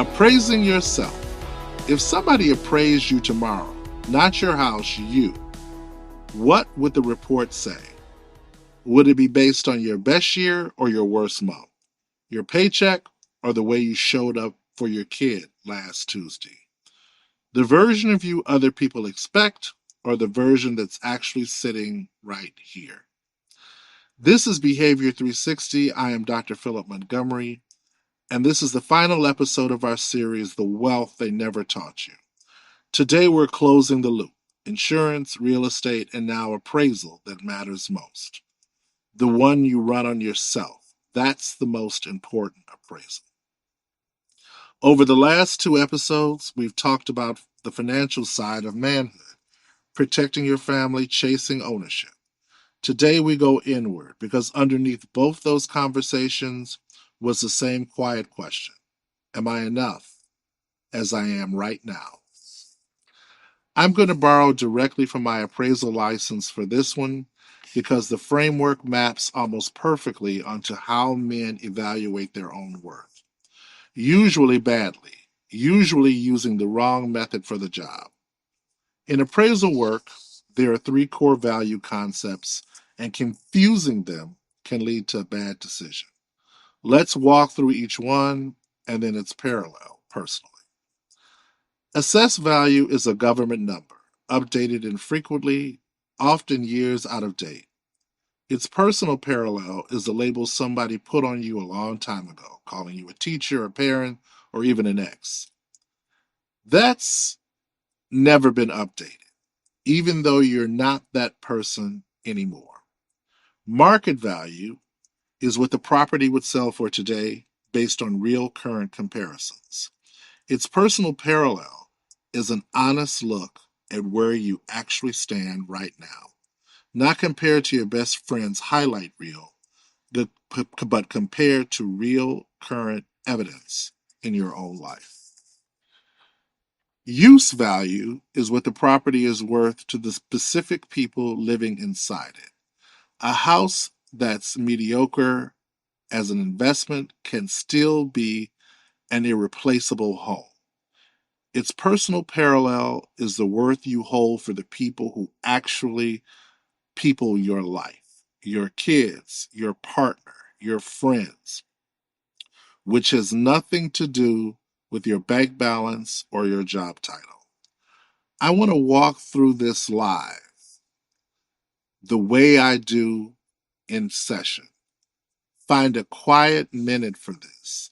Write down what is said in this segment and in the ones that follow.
Appraising yourself. If somebody appraised you tomorrow, not your house, you, what would the report say? Would it be based on your best year or your worst month? Your paycheck or the way you showed up for your kid last Tuesday? The version of you other people expect or the version that's actually sitting right here? This is Behavior 360. I am Dr. Philip Montgomery, and this is the final episode of our series, The Wealth They Never Taught You. Today we're closing the loop. Insurance, real estate, and now appraisal that matters most. The one you run on yourself. That's the most important appraisal. Over the last two episodes, we've talked about the financial side of manhood, protecting your family, chasing ownership. Today we go inward because underneath both those conversations was the same quiet question. Am I enough as I am right now? I'm going to borrow directly from my appraisal license for this one because the framework maps almost perfectly onto how men evaluate their own worth. Usually badly, usually using the wrong method for the job. In appraisal work, there are three core value concepts, and confusing them can lead to a bad decision. Let's walk through each one and then its parallel personally. Assessed value is a government number, updated infrequently, often years out of date. Its personal parallel is a label somebody put on you a long time ago, calling you a teacher, a parent, or even an ex. That's never been updated, even though you're not that person anymore. Market value is what the property would sell for today based on real current comparisons. Its personal parallel is an honest look at where you actually stand right now, not compared to your best friend's highlight reel, but compared to real current evidence in your own life. Use value is what the property is worth to the specific people living inside it. A house that's mediocre as an investment can still be an irreplaceable home. Its personal parallel is the worth you hold for the people who actually people your life, your kids, your partner, your friends, which has nothing to do with your bank balance or your job title. I want to walk through this live the way I do in session. Find a quiet minute for this.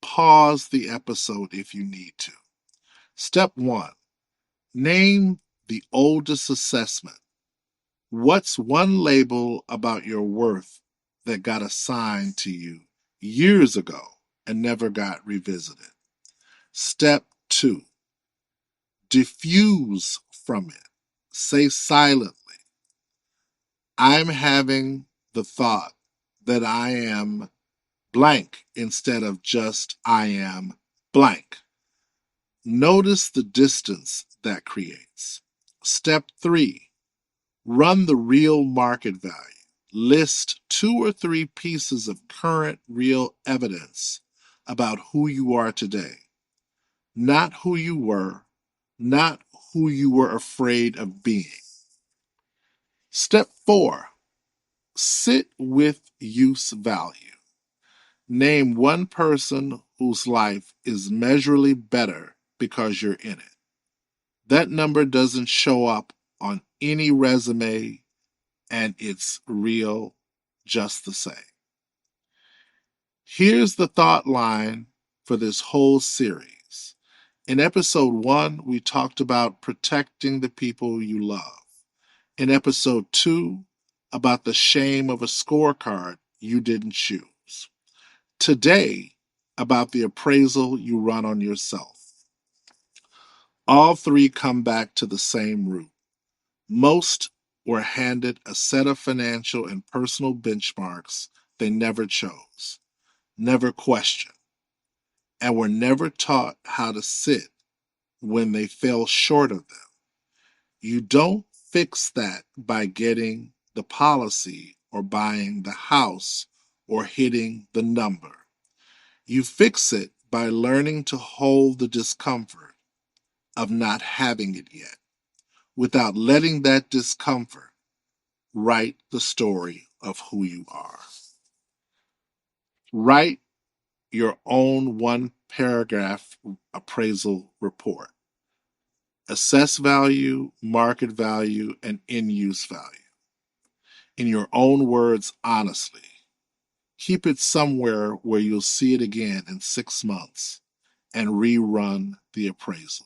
Pause the episode if you need to. Step 1. Name the oldest assessment. What's one label about your worth that got assigned to you years ago and never got revisited? Step 2. Diffuse from it. Say silently, I'm having the thought that I am blank instead of just I am blank. Notice the distance that creates. Step 3, run the real market value. List 2 or 3 pieces of current real evidence about who you are today. Not who you were, not who you were afraid of being. Step 4, sit with use value. Name one person whose life is measurably better because you're in it. That number doesn't show up on any resume, and it's real just the same. Here's the thought line for this whole series. In episode 1, we talked about protecting the people you love. In episode 2, about the shame of a scorecard you didn't choose. Today, about the appraisal you run on yourself. All three come back to the same root. Most were handed a set of financial and personal benchmarks they never chose, never questioned, and were never taught how to sit when they fell short of them. You don't fix that by getting the policy or buying the house or hitting the number. You fix it by learning to hold the discomfort of not having it yet without letting that discomfort write the story of who you are. Write your own one paragraph appraisal report. Assess value, market value, and in use value. In your own words, honestly. Keep it somewhere where you'll see it again in 6 months and rerun the appraisal.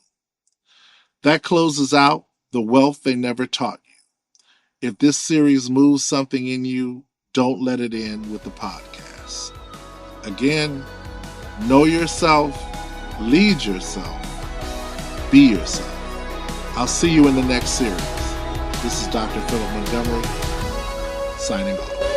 That closes out The Wealth They Never Taught You. If this series moves something in you, don't let it end with the podcast. Again, know yourself, lead yourself, be yourself. I'll see you in the next series. This is Dr. Philip Montgomery, signing off.